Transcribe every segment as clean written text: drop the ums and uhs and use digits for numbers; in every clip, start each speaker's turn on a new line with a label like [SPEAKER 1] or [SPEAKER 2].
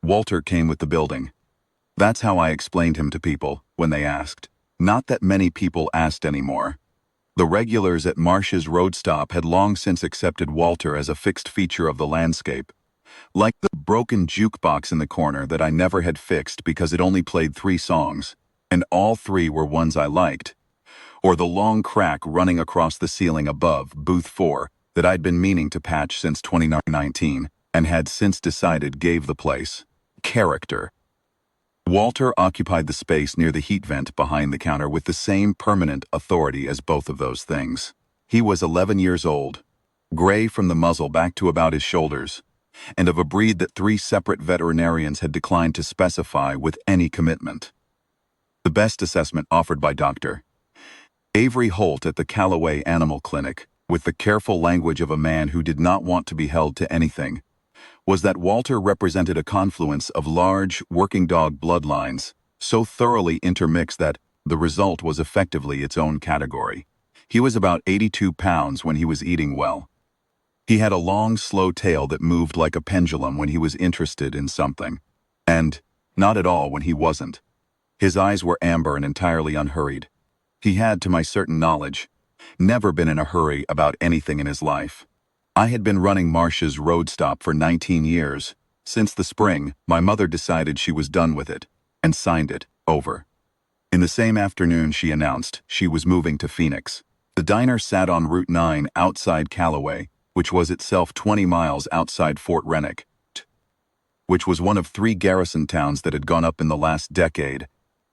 [SPEAKER 1] Walter came with the building. That's how I explained him to people when they asked. Not that many people asked anymore. The regulars at Marsh's road stop had long since accepted Walter as a fixed feature of the landscape. Like the broken jukebox in the corner that I never had fixed because it only played 3 songs, and all 3 were ones I liked. Or the long crack running across the ceiling above booth 4 that I'd been meaning to patch since 2019 and had since decided gave the place character. Walter occupied the space near the heat vent behind the counter with the same permanent authority as both of those things. He was 11 years old, gray from the muzzle back to about his shoulders, and of a breed that 3 separate veterinarians had declined to specify with any commitment. The best assessment offered by Dr. Avery Holt at the Callaway Animal Clinic, with the careful language of a man who did not want to be held to anything, was that Walter represented a confluence of large, working dog bloodlines, so thoroughly intermixed that the result was effectively its own category. He was about 82 pounds when he was eating well. He had a long, slow tail that moved like a pendulum when he was interested in something, and not at all when he wasn't. His eyes were amber and entirely unhurried. He had, to my certain knowledge, never been in a hurry about anything in his life. I had been running Marsh's road stop for 19 years. Since the spring, my mother decided she was done with it, and signed it over. In the same afternoon she announced she was moving to Phoenix. The diner sat on Route 9 outside Callaway, which was itself 20 miles outside Fort Rennick, which was one of 3 garrison towns that had gone up in the last decade,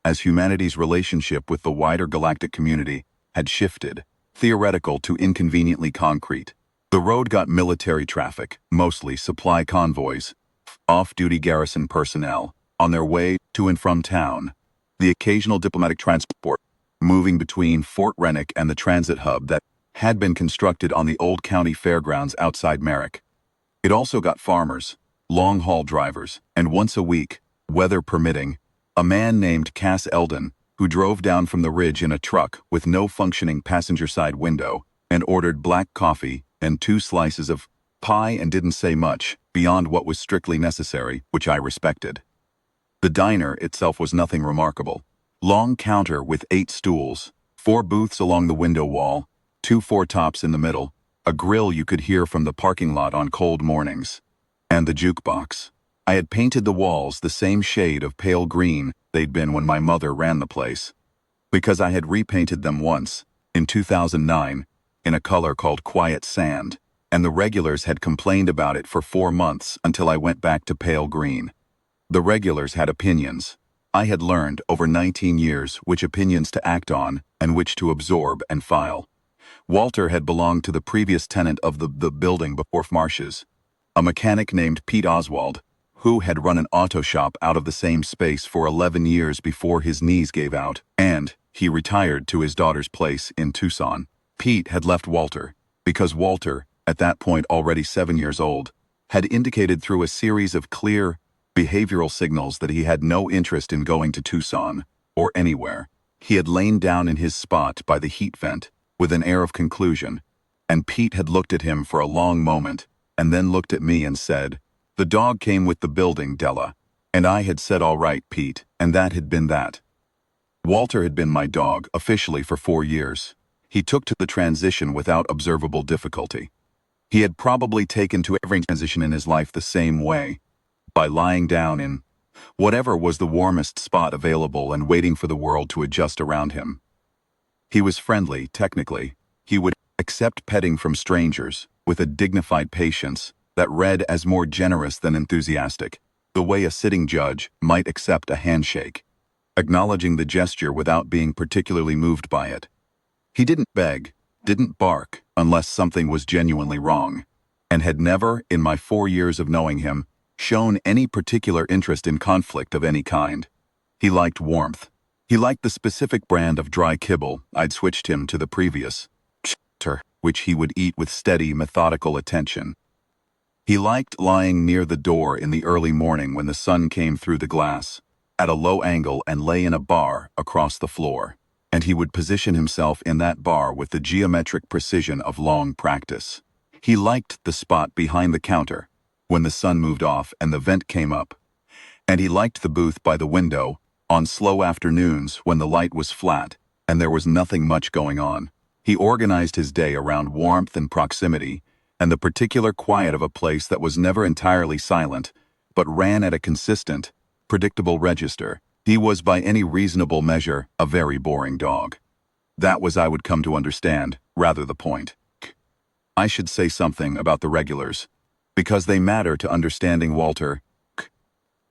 [SPEAKER 1] as humanity's relationship with the wider galactic community had shifted, theoretical to inconveniently concrete. The road got military traffic, mostly supply convoys, off-duty garrison personnel, on their way to and from town, the occasional diplomatic transport, moving between Fort Rennick and the transit hub that had been constructed on the old county fairgrounds outside Merrick. It also got farmers, long-haul drivers, and once a week, weather permitting, a man named Cass Eldon, who drove down from the ridge in a truck with no functioning passenger side window and ordered black coffee and 2 slices of pie and didn't say much beyond what was strictly necessary, which I respected. The diner itself was nothing remarkable. Long counter with 8 stools, 4 booths along the window wall, 2 four-tops in the middle, a grill you could hear from the parking lot on cold mornings, and the jukebox. I had painted the walls the same shade of pale green they'd been when my mother ran the place, because I had repainted them once, in 2009, in a color called Quiet Sand, and the regulars had complained about it for 4 months until I went back to pale green. The regulars had opinions. I had learned over 19 years which opinions to act on and which to absorb and file. Walter had belonged to the previous tenant of the building before Marsh's, a mechanic named Pete Oswald, who had run an auto shop out of the same space for 11 years before his knees gave out, and he retired to his daughter's place in Tucson. Pete had left Walter because Walter, at that point already 7 years old, had indicated through a series of clear behavioral signals that he had no interest in going to Tucson or anywhere. He had lain down in his spot by the heat vent with an air of conclusion, and Pete had looked at him for a long moment and then looked at me and said, "The dog came with the building, Della." And I had said, "All right, Pete," and that had been that. Walter had been my dog officially for 4 years. He took to the transition without observable difficulty. He had probably taken to every transition in his life the same way, by lying down in whatever was the warmest spot available and waiting for the world to adjust around him. He was friendly, technically. He would accept petting from strangers with a dignified patience that read as more generous than enthusiastic, the way a sitting judge might accept a handshake, acknowledging the gesture without being particularly moved by it. He didn't beg, didn't bark unless something was genuinely wrong, and had never, in my 4 years of knowing him, shown any particular interest in conflict of any kind. He liked warmth. He liked the specific brand of dry kibble I'd switched him to the previous, which he would eat with steady, methodical attention. He liked lying near the door in the early morning when the sun came through the glass, at a low angle, and lay in a bar across the floor, and he would position himself in that bar with the geometric precision of long practice. He liked the spot behind the counter, when the sun moved off and the vent came up, And he liked the booth by the window, on slow afternoons when the light was flat and there was nothing much going on. He organized his day around warmth and proximity, and the particular quiet of a place that was never entirely silent, but ran at a consistent, predictable register. He was by any reasonable measure a very boring dog. That was, I would come to understand, rather the point. I should say something about the regulars, because they matter to understanding Walter,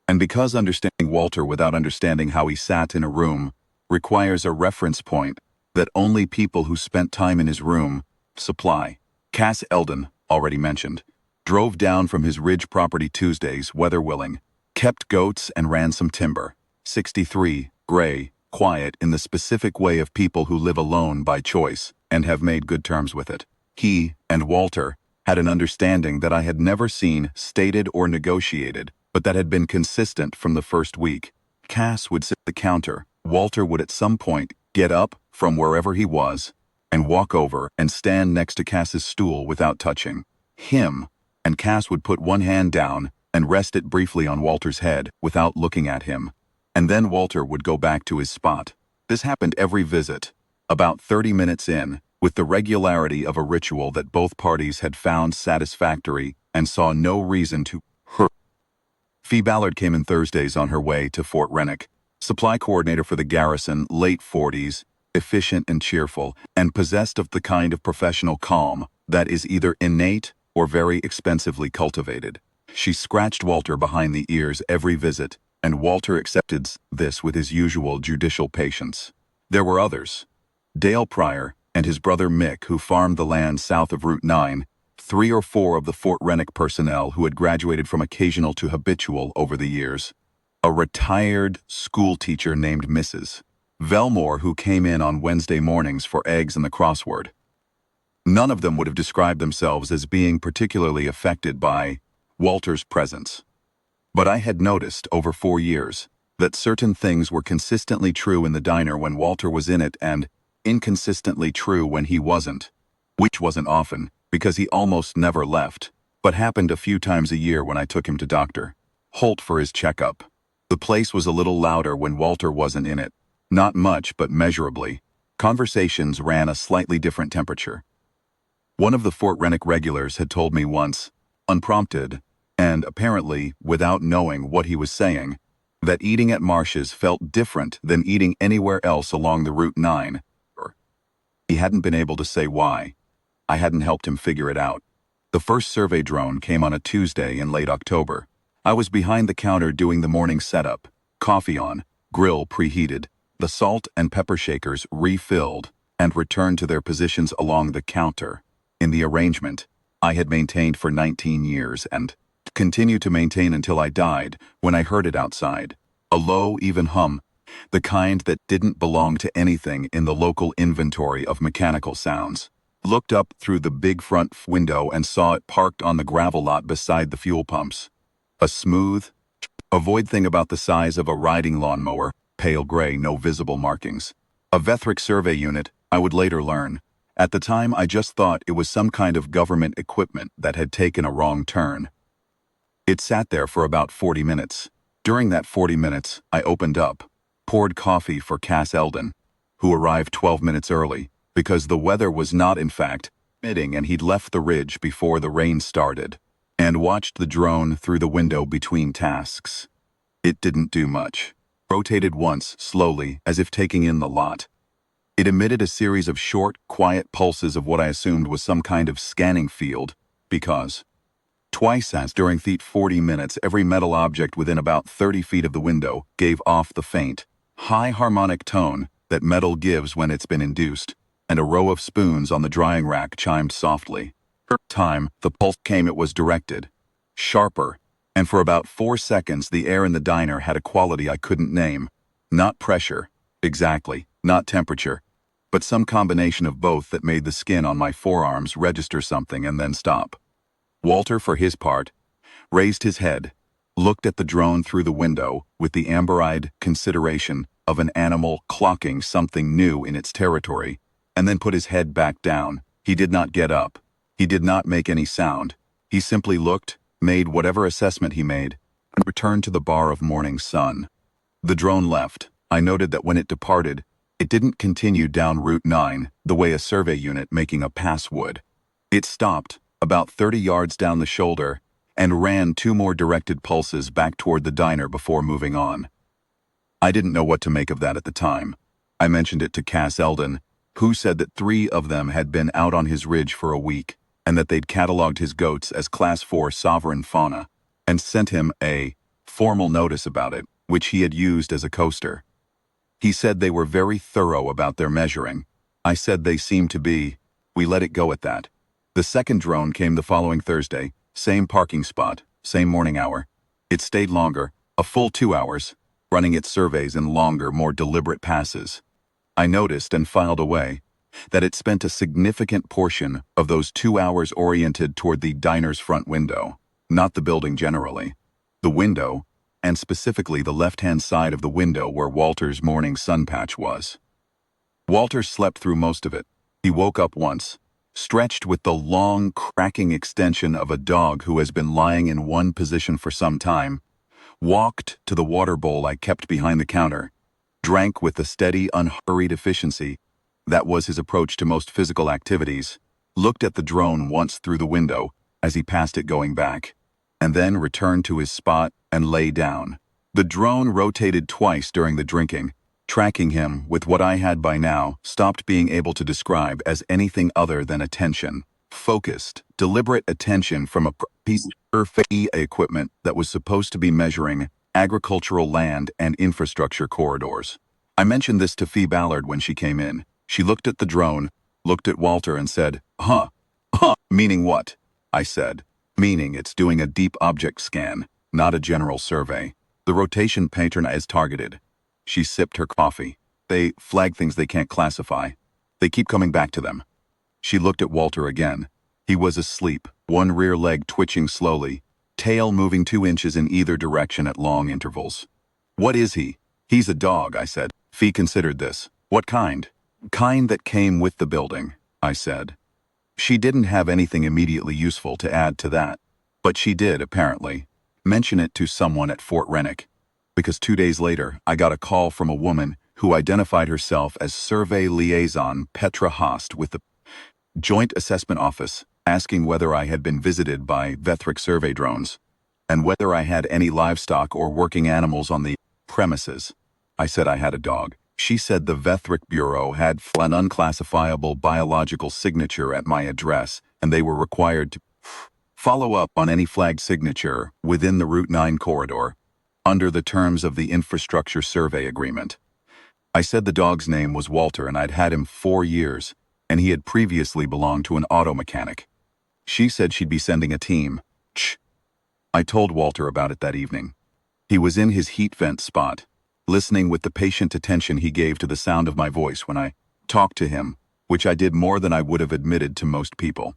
[SPEAKER 1] and because understanding Walter without understanding how he sat in a room requires a reference point that only people who spent time in his room supply. Cass Eldon, already mentioned, drove down from his ridge property Tuesdays, weather willing, kept goats and ran some timber. 63, gray, quiet in the specific way of people who live alone by choice and have made good terms with it. He and Walter had an understanding that I had never seen stated or negotiated, but that had been consistent from the first week. Cass would sit at the counter. Walter would at some point get up from wherever he was and walk over and stand next to Cass's stool without touching him, and Cass would put one hand down and rest it briefly on Walter's head without looking at him. And then Walter would go back to his spot. This happened every visit, about 30 minutes in, with the regularity of a ritual that both parties had found satisfactory and saw no reason to hurt. Fee Ballard came in Thursdays on her way to Fort Rennick, supply coordinator for the garrison, late 40s, efficient and cheerful, and possessed of the kind of professional calm that is either innate or very expensively cultivated. She scratched Walter behind the ears every visit, and Walter accepted this with his usual judicial patience. There were others. Dale Pryor and his brother Mick, who farmed the land south of Route 9, 3 or 4 of the Fort Rennick personnel who had graduated from occasional to habitual over the years. A retired school teacher named Mrs. Velmore, who came in on Wednesday mornings for eggs and the crossword. None of them would have described themselves as being particularly affected by Walter's presence. But I had noticed over 4 years that certain things were consistently true in the diner when Walter was in it and inconsistently true when he wasn't, which wasn't often because he almost never left, but happened a few times a year when I took him to Dr. Holt for his checkup. The place was a little louder when Walter wasn't in it. Not much, but measurably. Conversations ran a slightly different temperature. One of the Fort Rennick regulars had told me once, unprompted, and apparently without knowing what he was saying, that eating at Marsh's felt different than eating anywhere else along the Route 9. He hadn't been able to say why. I hadn't helped him figure it out. The first survey drone came on a Tuesday in late October. I was behind the counter doing the morning setup, coffee on, grill preheated, the salt and pepper shakers refilled, and returned to their positions along the counter. In the arrangement I had maintained for 19 years and continued to maintain until I died when I heard it outside. A low, even hum, the kind that didn't belong to anything in the local inventory of mechanical sounds. Looked up through the big front window and saw it parked on the gravel lot beside the fuel pumps. A smooth, ovoid thing about the size of a riding lawnmower, pale gray, no visible markings. A Vethric survey unit, I would later learn. At the time, I just thought it was some kind of government equipment that had taken a wrong turn. It sat there for about 40 minutes. During that 40 minutes, I opened up, poured coffee for Cass Eldon, who arrived 12 minutes early, because the weather was not, in fact, permitting and he'd left the ridge before the rain started, and watched the drone through the window between tasks. It didn't do much. Rotated once, slowly, as if taking in the lot. It emitted a series of short, quiet pulses of what I assumed was some kind of scanning field, because twice as during 40 minutes, every metal object within about 30 feet of the window gave off the faint, high harmonic tone that metal gives when it's been induced, and a row of spoons on the drying rack chimed softly. Per time the pulse came, it was directed, sharper, and for about 4 seconds the air in the diner had a quality I couldn't name. Not pressure, exactly, not temperature, but some combination of both that made the skin on my forearms register something and then stop. Walter, for his part, raised his head, looked at the drone through the window with the amber-eyed consideration of an animal clocking something new in its territory, and then put his head back down. He did not get up. He did not make any sound. He simply looked, made whatever assessment he made, and returned to the bar of morning sun. The drone left. I noted that when it departed, it didn't continue down Route 9 the way a survey unit making a pass would. It stopped about 30 yards down the shoulder and ran 2 more directed pulses back toward the diner before moving on. I didn't know what to make of that at the time. I mentioned it to Cass Eldon, who said that 3 of them had been out on his ridge for a week and that they'd cataloged his goats as Class 4 sovereign fauna and sent him a formal notice about it, which he had used as a coaster. He said they were very thorough about their measuring. I said they seemed to be. We let it go at that. The second drone came the following Thursday, same parking spot, same morning hour. It stayed longer, a full 2 hours, running its surveys in longer, more deliberate passes. I noticed and filed away that it spent a significant portion of those 2 hours oriented toward the diner's front window, not the building generally. The window, and specifically the left-hand side of the window where Walter's morning sun patch was. Walter slept through most of it. He woke up once, stretched with the long, cracking extension of a dog who has been lying in one position for some time, walked to the water bowl I kept behind the counter, drank with the steady, unhurried efficiency that was his approach to most physical activities, looked at the drone once through the window as he passed it going back, and then returned to his spot and lay down. The drone rotated twice during the drinking, tracking him with what I had by now stopped being able to describe as anything other than attention. Focused, deliberate attention from a piece of equipment that was supposed to be measuring agricultural land and infrastructure corridors. I mentioned this to Fee Ballard when she came in. She looked at the drone, looked at Walter and said, "Huh, meaning what?" I said, "Meaning it's doing a deep object scan, not a general survey. The rotation pattern is targeted." She sipped her coffee. "They flag things they can't classify. They keep coming back to them." She looked at Walter again. He was asleep, one rear leg twitching slowly, tail moving 2 inches in either direction at long intervals. "What is he?" "He's a dog," I said. Fee considered this. "What kind?" "Kind that came with the building," I said. She didn't have anything immediately useful to add to that, but she did, apparently, mention it to someone at Fort Rennick, because 2 days later I got a call from a woman who identified herself as Survey Liaison Petra Haast with the Joint Assessment Office, asking whether I had been visited by Vethric survey drones, and whether I had any livestock or working animals on the premises. I said I had a dog. She said the Vethric Bureau had an unclassifiable biological signature at my address, and they were required to follow up on any flagged signature within the Route 9 corridor, under the terms of the Infrastructure Survey Agreement. I said the dog's name was Walter and I'd had him 4 years, and he had previously belonged to an auto mechanic. She said she'd be sending a team. I told Walter about it that evening. He was in his heat vent spot, listening with the patient attention he gave to the sound of my voice when I talked to him, which I did more than I would have admitted to most people.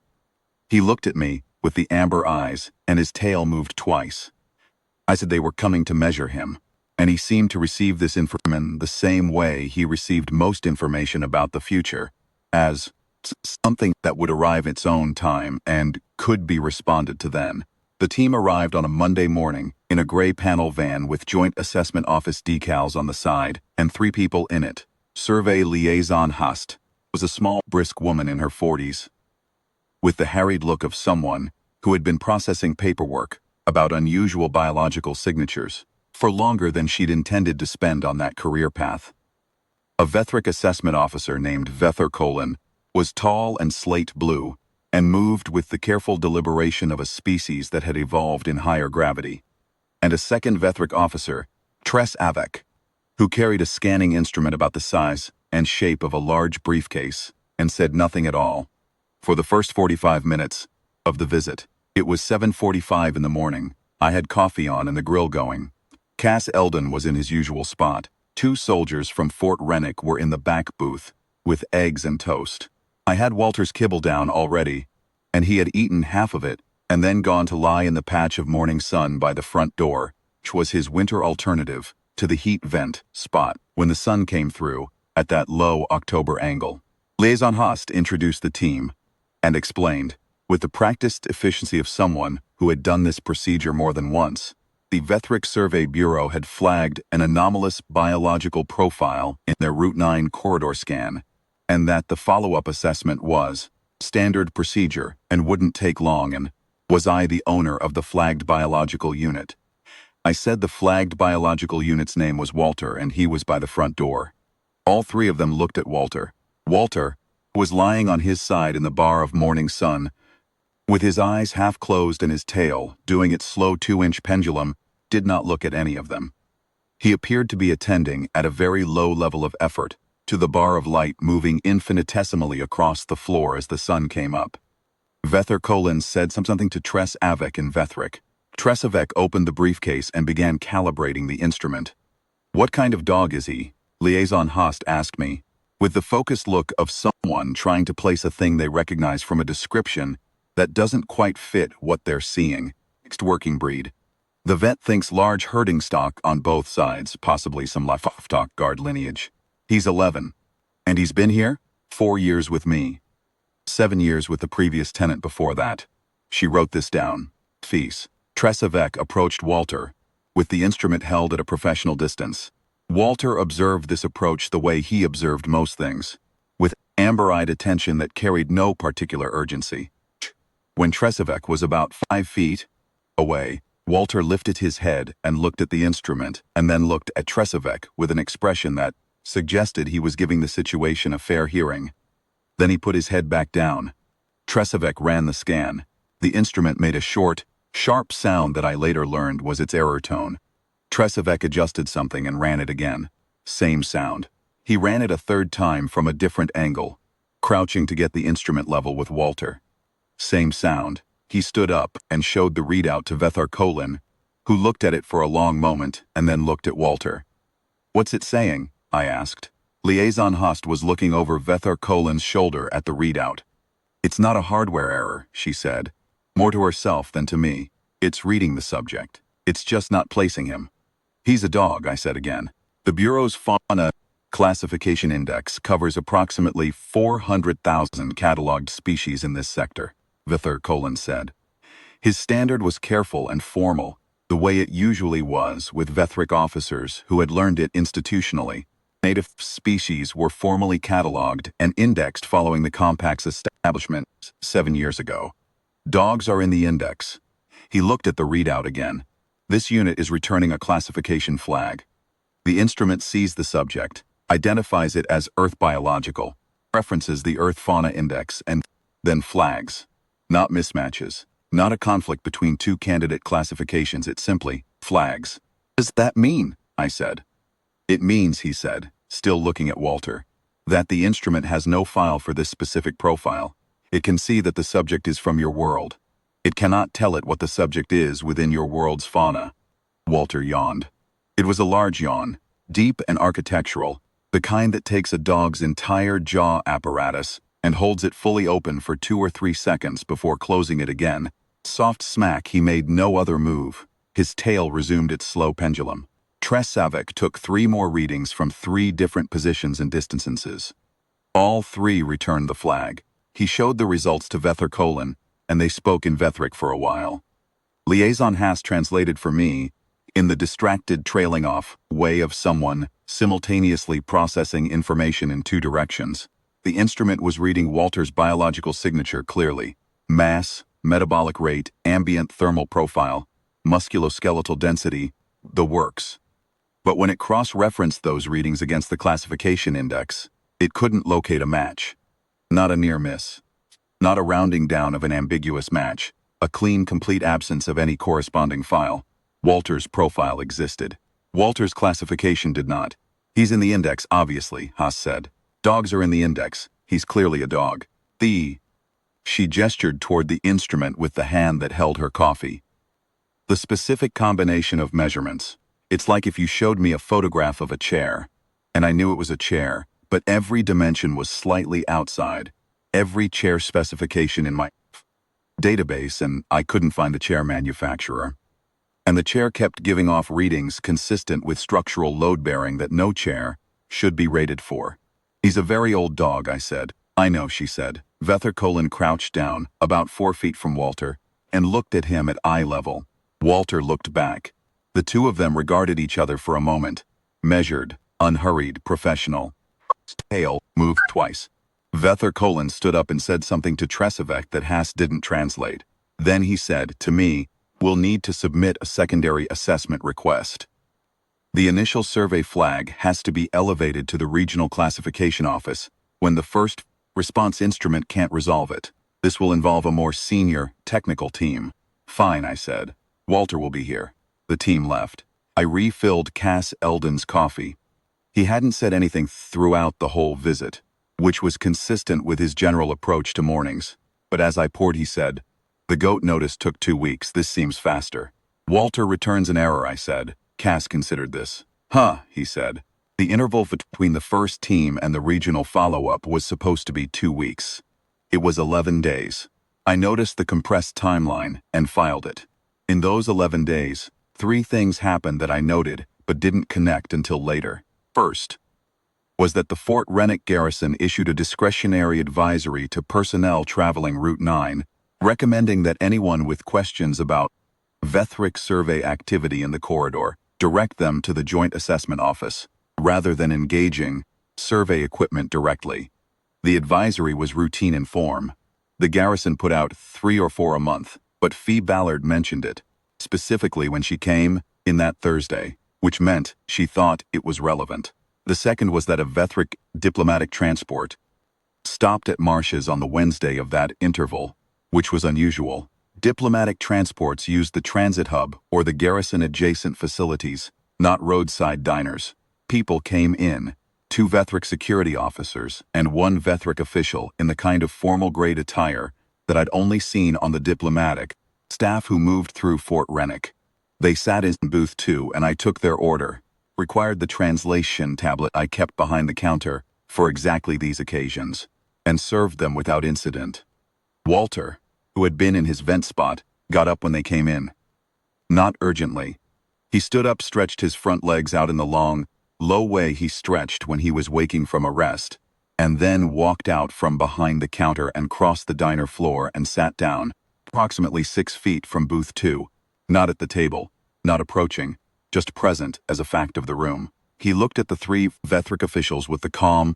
[SPEAKER 1] He looked at me with the amber eyes, and his tail moved twice. I said they were coming to measure him, and he seemed to receive this information the same way he received most information about the future, as something that would arrive its own time and could be responded to then. The team arrived on a Monday morning in a gray panel van with Joint Assessment Office decals on the side and 3 people in it. Survey Liaison Haast was a small, brisk woman in her 40s, with the harried look of someone who had been processing paperwork about unusual biological signatures for longer than she'd intended to spend on that career path. A Vethric assessment officer named Vether Colon was tall and slate blue, and moved with the careful deliberation of a species that had evolved in higher gravity, and a second Vethric officer, Tress Avek, who carried a scanning instrument about the size and shape of a large briefcase and said nothing at all. For the first 45 minutes of the visit, it was 7:45 in the morning. I had coffee on and the grill going. Cass Eldon was in his usual spot. 2 soldiers from Fort Rennick were in the back booth, with eggs and toast. I had Walter's kibble down already, and he had eaten half of it and then gone to lie in the patch of morning sun by the front door, which was his winter alternative to the heat vent spot when the sun came through at that low October angle. Liaison Haast introduced the team and explained, with the practiced efficiency of someone who had done this procedure more than once, The Vethric Survey Bureau had flagged an anomalous biological profile in their Route 9 corridor scan, and that the follow-up assessment was standard procedure and wouldn't take long. And was I the owner of the flagged biological unit? I said the flagged biological unit's name was Walter, and he was by the front door. All three of them looked at Walter. Walter, who was lying on his side in the bar of morning sun, with his eyes half closed and his tail, doing its slow 2-inch pendulum, did not look at any of them. He appeared to be attending, at a very low level of effort, to the bar of light moving infinitesimally across the floor as the sun came up. Vether Colin said something to Tress Avek in Vethric. Tress Avek opened the briefcase and began calibrating the instrument. "What kind of dog is he?" Liaison Host asked me, with the focused look of someone trying to place a thing they recognize from a description that doesn't quite fit what they're seeing. Mixed working breed. The vet thinks large herding stock on both sides, possibly some livestock guard lineage. He's 11. And he's been here? 4 years with me. 7 years with the previous tenant before that. She wrote this down. Fees. Tressavec approached Walter, with the instrument held at a professional distance. Walter observed this approach the way he observed most things, with amber-eyed attention that carried no particular urgency. When Tressavec was about 5 feet away, Walter lifted his head and looked at the instrument, and then looked at Tressavec with an expression that suggested he was giving the situation a fair hearing. Then he put his head back down. Tressavec ran the scan. The instrument made a short, sharp sound that I later learned was its error tone. Tressavec adjusted something and ran it again. Same sound. He ran it a third time from a different angle, crouching to get the instrument level with Walter. Same sound. He stood up and showed the readout to Vethar Colin, who looked at it for a long moment and then looked at Walter. "What's it saying?" I asked. Liaison Host was looking over Vethar Colin's shoulder at the readout. "It's not a hardware error," she said, more to herself than to me. "It's reading the subject. It's just not placing him." "He's a dog," I said again. "The Bureau's fauna classification index covers approximately 400,000 cataloged species in this sector," Vethar Colin said. His standard was careful and formal, the way it usually was with Vethric officers who had learned it institutionally. Native species were formally cataloged and indexed following the Compact's establishment 7 years ago. Dogs are in the index. He looked at the readout again. This unit is returning a classification flag. The instrument sees the subject, identifies it as Earth biological, references the Earth fauna index, and then flags. Not mismatches. Not a conflict between two candidate classifications, it simply flags. "What does that mean?" I said. "It means," he said, still looking at Walter, "that the instrument has no file for this specific profile. It can see that the subject is from your world. It cannot tell it what the subject is within your world's fauna." Walter yawned. It was a large yawn, deep and architectural, the kind that takes a dog's entire jaw apparatus and holds it fully open for 2 or 3 seconds before closing it again. Soft smack, he made no other move. His tail resumed its slow pendulum. Tressavec took 3 more readings from 3 different positions and distances. All 3 returned the flag. He showed the results to Vethar Colin, and they spoke in Vethric for a while. Liaison Haas translated for me, in the distracted trailing off way of someone simultaneously processing information in 2 directions. The instrument was reading Walter's biological signature clearly. Mass, metabolic rate, ambient thermal profile, musculoskeletal density, the works. But when it cross-referenced those readings against the classification index, it couldn't locate a match. Not a near miss. Not a rounding down of an ambiguous match. A clean, complete absence of any corresponding file. Walter's profile existed. Walter's classification did not. "He's in the index, obviously," Haas said. "Dogs are in the index. He's clearly a dog." She gestured toward the instrument with the hand that held her coffee. "The specific combination of measurements. It's like if you showed me a photograph of a chair, and I knew it was a chair, but every dimension was slightly outside. Every chair specification in my database, and I couldn't find the chair manufacturer. And the chair kept giving off readings consistent with structural load-bearing that no chair should be rated for." "He's a very old dog," I said. "I know," she said. Vethar Colin crouched down, about 4 feet from Walter, and looked at him at eye level. Walter looked back. The two of them regarded each other for a moment. Measured, unhurried, professional. Tail moved twice. Vether Colin stood up and said something to Tresevec that Haas didn't translate. Then he said, to me, we'll need to submit a secondary assessment request. The initial survey flag has to be elevated to the regional classification office when the first response instrument can't resolve it. This will involve a more senior, technical team. Fine, I said. Walter will be here. The team left. I refilled Cass Eldon's coffee. He hadn't said anything throughout the whole visit, which was consistent with his general approach to mornings. But as I poured, he said, the goat notice took 2 weeks. This seems faster. Walter returns an error, I said. Cass considered this. Huh, he said. The interval between the first team and the regional follow-up was supposed to be 2 weeks. It was 11 days. I noticed the compressed timeline and filed it. In those 11 days, 3 things happened that I noted but didn't connect until later. First was that the Fort Rennick garrison issued a discretionary advisory to personnel traveling Route 9, recommending that anyone with questions about Vethric survey activity in the corridor direct them to the Joint Assessment Office, rather than engaging survey equipment directly. The advisory was routine in form. The garrison put out 3 or 4 a month, but Fee Ballard mentioned it, specifically when she came in that Thursday, which meant she thought it was relevant. The second was that a Vethric diplomatic transport stopped at Marsh's on the Wednesday of that interval, which was unusual. Diplomatic transports used the transit hub or the garrison-adjacent facilities, not roadside diners. People came in, 2 Vethric security officers and 1 Vethric official in the kind of formal-grade attire that I'd only seen on the diplomatic staff who moved through Fort Rennick. They sat in booth 2 and I took their order, required the translation tablet I kept behind the counter for exactly these occasions, and served them without incident. Walter, who had been in his vent spot, got up when they came in. Not urgently. He stood up, stretched his front legs out in the long, low way he stretched when he was waking from a rest, and then walked out from behind the counter and crossed the diner floor and sat down, approximately 6 feet from booth 2, not at the table, not approaching, just present as a fact of the room. He looked at the 3 Vethric officials with the calm,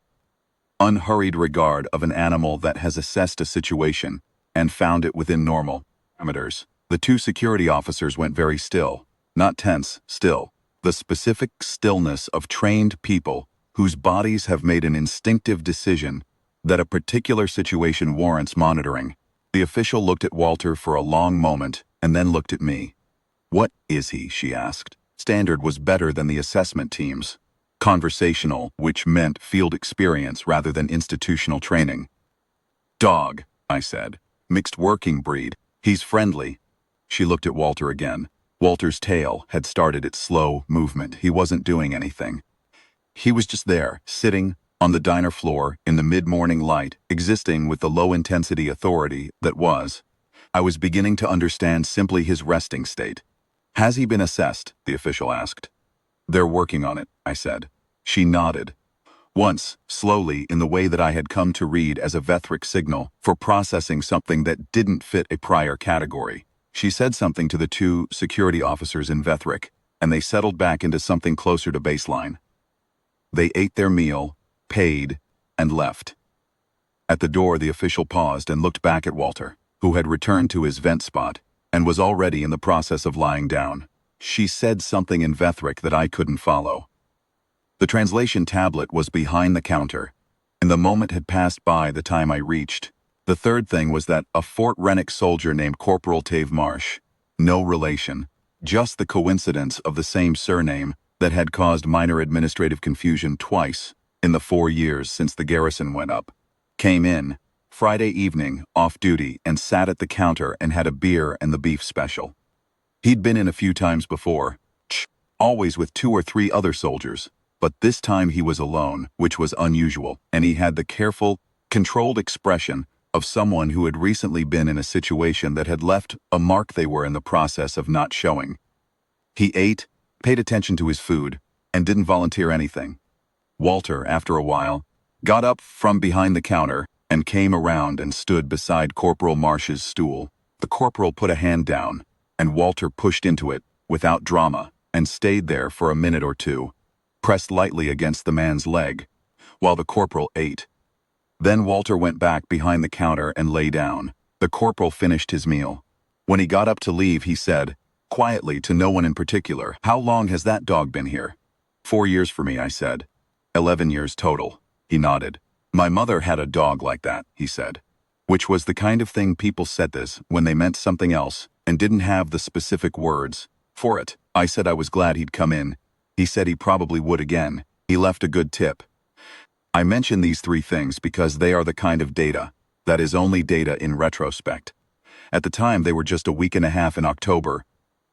[SPEAKER 1] unhurried regard of an animal that has assessed a situation and found it within normal parameters. The 2 security officers went very still, not tense, still. The specific stillness of trained people whose bodies have made an instinctive decision that a particular situation warrants monitoring. The official looked at Walter for a long moment and then looked at me. What is he? She asked. Standard was better than the assessment teams. Conversational, which meant field experience rather than institutional training. Dog, I said. Mixed working breed. He's friendly. She looked at Walter again. Walter's tail had started its slow movement. He wasn't doing anything. He was just there, sitting on the diner floor in the mid-morning light, existing with the low-intensity authority that was. I was beginning to understand simply his resting state. Has he been assessed? The official asked. They're working on it, I said. She nodded. Once, slowly, in the way that I had come to read as a Vethric signal for processing something that didn't fit a prior category. She said something to the 2 security officers in Vethric, and they settled back into something closer to baseline. They ate their meal, paid, and left. At the door, the official paused and looked back at Walter, who had returned to his vent spot and was already in the process of lying down. She said something in Vethric that I couldn't follow. The translation tablet was behind the counter, and the moment had passed by the time I reached. The third thing was that a Fort Rennick soldier named Corporal Tave Marsh, no relation, just the coincidence of the same surname that had caused minor administrative confusion twice in the 4 years since the garrison went up, came in Friday evening off duty and sat at the counter and had a beer and the beef special. He'd been in a few times before, always with 2 or 3 other soldiers, but this time he was alone, which was unusual, and he had the careful, controlled expression of someone who had recently been in a situation that had left a mark they were in the process of not showing. He ate, paid attention to his food, and didn't volunteer anything. Walter, after a while, got up from behind the counter and came around and stood beside Corporal Marsh's stool. The corporal put a hand down, and Walter pushed into it without drama. and stayed there for a minute or two, pressed lightly against the man's leg, while the corporal ate. Then Walter went back behind the counter and lay down. The corporal finished his meal. When he got up to leave, he said, quietly to no one in particular, "How long has that dog been here?" 4 years for me, I said. 11 years total. He nodded. My mother had a dog like that, he said. Which was the kind of thing people said this when they meant something else and didn't have the specific words for it. I said I was glad he'd come in. He said he probably would again. He left a good tip. I mention these 3 things because they are the kind of data that is only data in retrospect. At the time, they were just a week and a half in October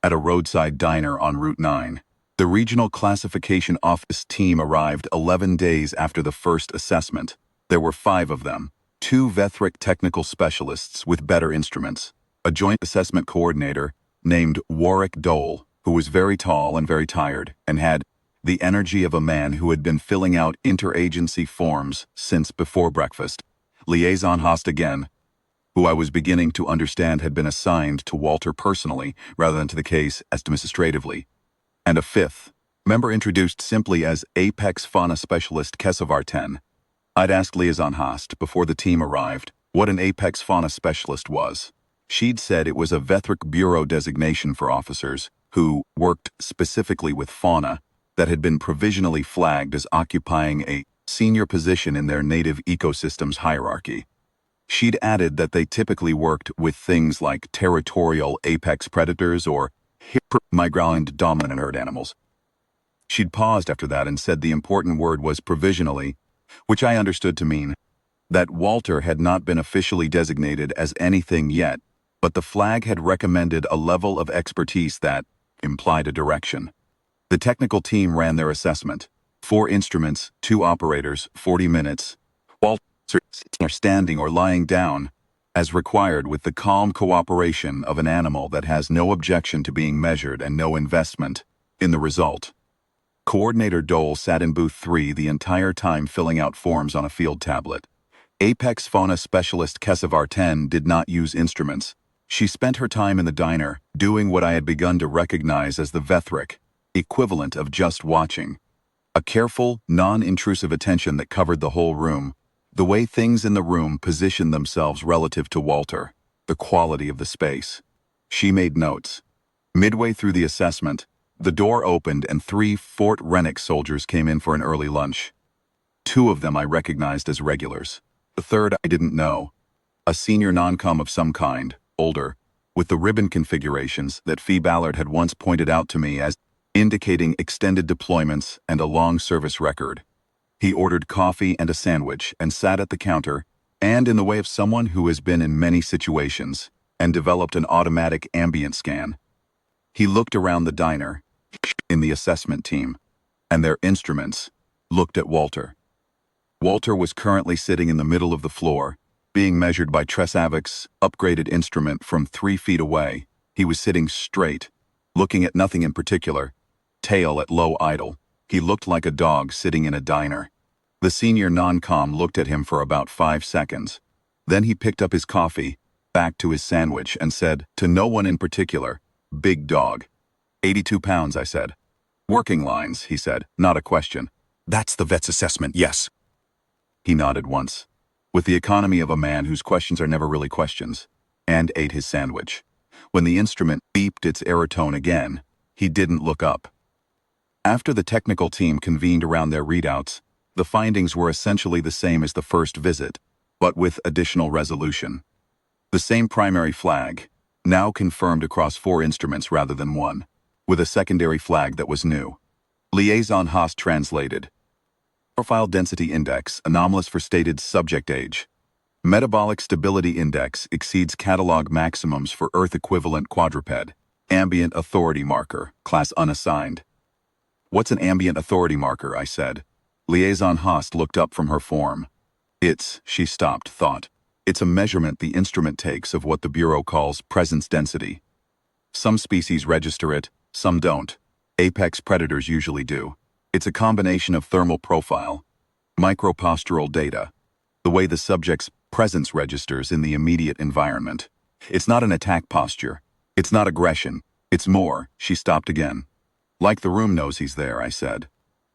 [SPEAKER 1] at a roadside diner on Route 9. The regional classification office team arrived 11 days after the first assessment. There were 5 of them, 2 Vethric technical specialists with better instruments, a joint assessment coordinator named Warwick Dole, who was very tall and very tired and had the energy of a man who had been filling out interagency forms since before breakfast. Liaison host again, who I was beginning to understand had been assigned to Walter personally rather than to the case administratively. And a 5th member introduced simply as Apex Fauna Specialist Kesavar 10. I'd asked Liaison host before the team arrived what an Apex Fauna Specialist was. She'd said it was a Vethric Bureau designation for officers who worked specifically with fauna that had been provisionally flagged as occupying a senior position in their native ecosystems hierarchy. She'd added that they typically worked with things like territorial apex predators or migrant dominant herd animals. She'd paused after that and said the important word was provisionally, which I understood to mean that Walter had not been officially designated as anything yet, but the flag had recommended a level of expertise that implied a direction. The technical team ran their assessment. 4 instruments, 2 operators, 40 minutes. Walter standing or lying down, as required with the calm cooperation of an animal that has no objection to being measured and no investment in the result. Coordinator Dole sat in booth 3 the entire time filling out forms on a field tablet. Apex Fauna Specialist Kesavar 10 did not use instruments. She spent her time in the diner, doing what I had begun to recognize as the Vethric equivalent of just watching. A careful, non-intrusive attention that covered the whole room, the way things in the room positioned themselves relative to Walter, the quality of the space. She made notes. Midway through the assessment, the door opened and 3 Fort Rennick soldiers came in for an early lunch. 2 of them I recognized as regulars. The 3rd I didn't know. A senior non-com of some kind, older, with the ribbon configurations that Fee Ballard had once pointed out to me as indicating extended deployments and a long service record. He ordered coffee and a sandwich and sat at the counter, and in the way of someone who has been in many situations and developed an automatic ambient scan. He looked around the diner, in the assessment team, and their instruments, looked at Walter. Walter was currently sitting in the middle of the floor, being measured by Tresavic's upgraded instrument from 3 feet away. He was sitting straight, looking at nothing in particular, tail at low idle. He looked like a dog sitting in a diner. The senior non-com looked at him for about 5 seconds. Then he picked up his coffee, back to his sandwich, and said, to no one in particular, "Big dog." 82 pounds, I said. "Working lines," he said, not a question. "That's the vet's assessment, yes." He nodded once, with the economy of a man whose questions are never really questions, and ate his sandwich. When the instrument beeped its error tone again, he didn't look up. After the technical team convened around their readouts, the findings were essentially the same as the first visit, but with additional resolution. The same primary flag, now confirmed across 4 instruments rather than 1, with a secondary flag that was new. Liaison host translated. Profile Density Index, anomalous for stated subject age. Metabolic Stability Index exceeds catalog maximums for Earth-equivalent quadruped. Ambient Authority Marker, class unassigned. "What's an ambient authority marker?" I said. Liaison host looked up from her form. She stopped, thought. "It's a measurement the instrument takes of what the Bureau calls presence density. Some species register it, some don't. Apex predators usually do. It's a combination of thermal profile, micropostural data, the way the subject's presence registers in the immediate environment. It's not an attack posture. It's not aggression. It's more." She stopped again. Like the room knows he's there, I said.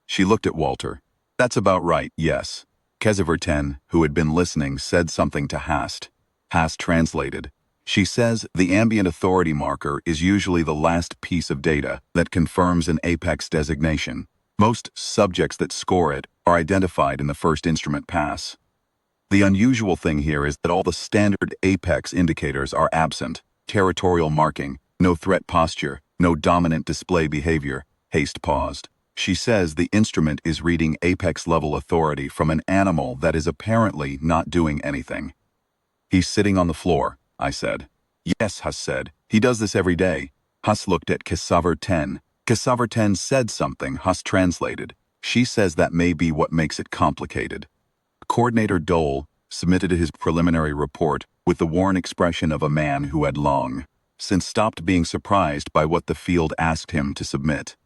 [SPEAKER 1] She looked at Walter. That's about right, yes. Keziver-10, who had been listening, said something to Hast. Hast translated. She says the ambient authority marker is usually the last piece of data that confirms an apex designation. Most subjects that score it are identified in the first instrument pass. The unusual thing here is that all the standard apex indicators are absent. Territorial marking, no threat posture, no dominant display behavior. Haste paused. She says the instrument is reading apex-level authority from an animal that is apparently not doing anything. He's sitting on the floor, I said. Yes, Huss said. He does this every day. Huss looked at Keziver-10. Keziver-10 said something, Huss translated. She says that may be what makes it complicated. Coordinator Dole submitted his preliminary report with the worn expression of a man who had long since stopped being surprised by what the field asked him to submit.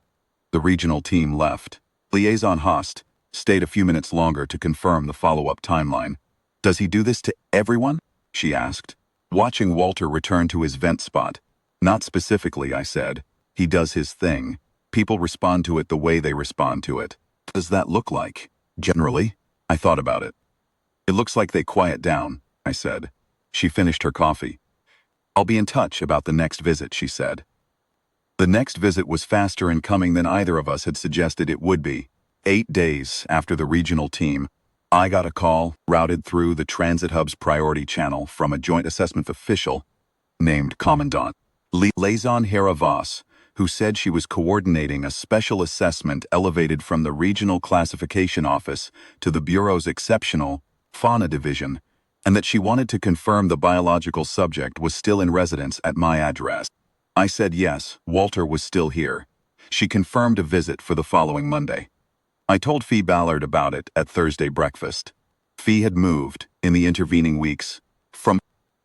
[SPEAKER 1] The regional team left. Liaison Host stayed a few minutes longer to confirm the follow-up timeline. Does he do this to everyone? She asked, watching Walter return to his vent spot. Not specifically, I said. He does his thing. People respond to it the way they respond to it. What does that look like? Generally? I thought about it. It looks like they quiet down, I said. She finished her coffee. I'll be in touch about the next visit, she said. The next visit was faster in coming than either of us had suggested it would be. 8 days after the regional team, I got a call routed through the Transit Hub's priority channel from a joint assessment official named Commandant Liaison Hera Voss, who said she was coordinating a special assessment elevated from the Regional Classification Office to the Bureau's Exceptional Fauna Division, and that she wanted to confirm the biological subject was still in residence at my address. I said yes, Walter was still here. She confirmed a visit for the following Monday. I told Fee Ballard about it at Thursday breakfast. Fee had moved, in the intervening weeks, from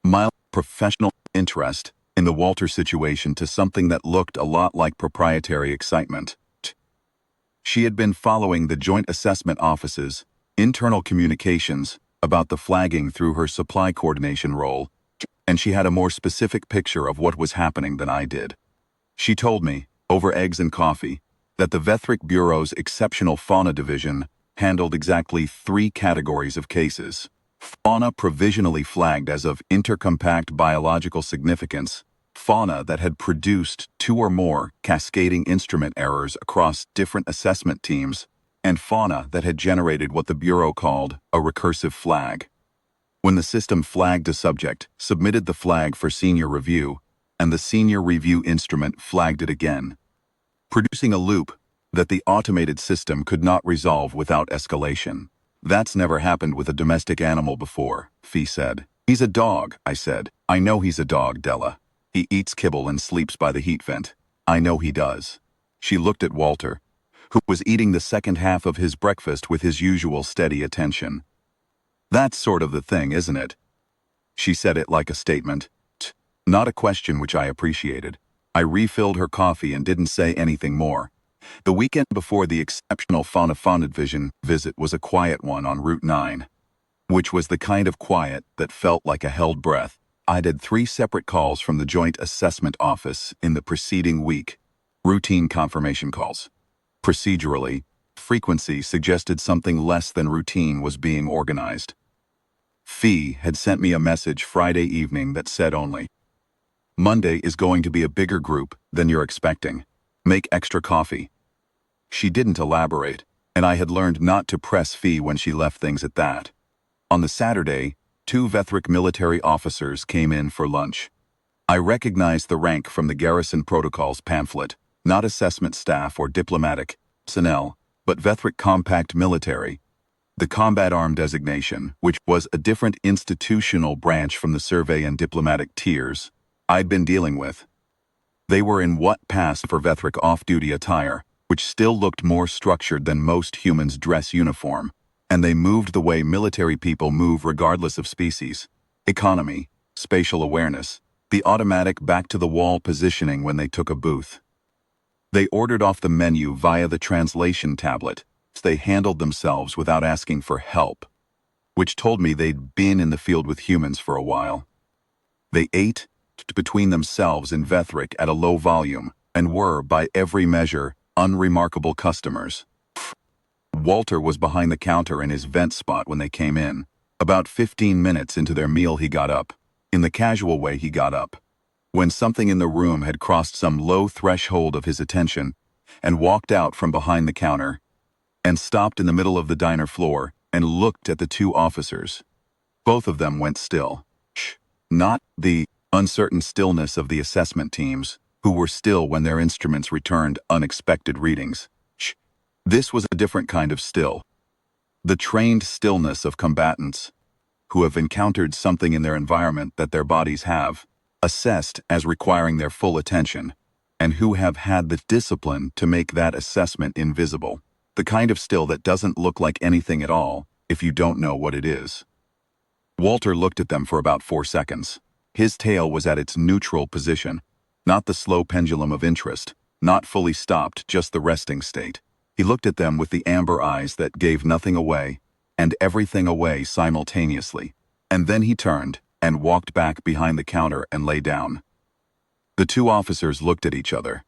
[SPEAKER 1] mild professional interest in the Walter situation to something that looked a lot like proprietary excitement. She had been following the Joint Assessment Office's internal communications about the flagging through her supply coordination role, and she had a more specific picture of what was happening than I did. She told me, over eggs and coffee, that the Vethric Bureau's Exceptional Fauna Division handled exactly 3 categories of cases. Fauna provisionally flagged as of intercompact biological significance, fauna that had produced 2 or more cascading instrument errors across different assessment teams, and fauna that had generated what the Bureau called a recursive flag. When the system flagged a subject, submitted the flag for senior review, and the senior review instrument flagged it again, producing a loop that the automated system could not resolve without escalation. That's never happened with a domestic animal before, Fee said. He's a dog, I said. I know he's a dog, Della. He eats kibble and sleeps by the heat vent. I know he does. She looked at Walter, who was eating the second half of his breakfast with his usual steady attention. That's sort of the thing, isn't it? She said it like a statement. Not a question, which I appreciated. I refilled her coffee and didn't say anything more. The weekend before the Exceptional Fauna Division visit was a quiet one on Route 9, which was the kind of quiet that felt like a held breath. I'd had 3 separate calls from the Joint Assessment Office in the preceding week, routine confirmation calls. Procedurally, frequency suggested something less than routine was being organized. Fee had sent me a message Friday evening that said only, Monday is going to be a bigger group than you're expecting. Make extra coffee. She didn't elaborate, and I had learned not to press Fee when she left things at that. On the Saturday, 2 Vethric military officers came in for lunch. I recognized the rank from the Garrison Protocols pamphlet, not assessment staff or diplomatic personnel, but Vethric Compact Military, the combat arm designation, which was a different institutional branch from the survey and diplomatic tiers I'd been dealing with. They were in what passed for Vethric off-duty attire, which still looked more structured than most humans' dress uniform, and they moved the way military people move regardless of species, economy, spatial awareness, the automatic back-to-the-wall positioning when they took a booth. They ordered off the menu via the translation tablet. They handled themselves without asking for help, which told me they'd been in the field with humans for a while. They ate between themselves in Vethric at a low volume and were, by every measure, Unremarkable customers. Walter was behind the counter in his vent spot when they came in. About 15 minutes into their meal he got up. In the casual way he got up. When something in the room had crossed some low threshold of his attention, and walked out from behind the counter, and stopped in the middle of the diner floor, and looked at the two officers. Both of them went still. Shh. Not the uncertain stillness of the assessment teams, who were still when their instruments returned unexpected readings. Shh. This was a different kind of still. The trained stillness of combatants, who have encountered something in their environment that their bodies have, assessed as requiring their full attention, and who have had the discipline to make that assessment invisible. The kind of still that doesn't look like anything at all if you don't know what it is. Walter looked at them for about 4 seconds. His tail was at its neutral position, not the slow pendulum of interest, not fully stopped, just the resting state. He looked at them with the amber eyes that gave nothing away and everything away simultaneously. And then he turned and walked back behind the counter and lay down. The two officers looked at each other.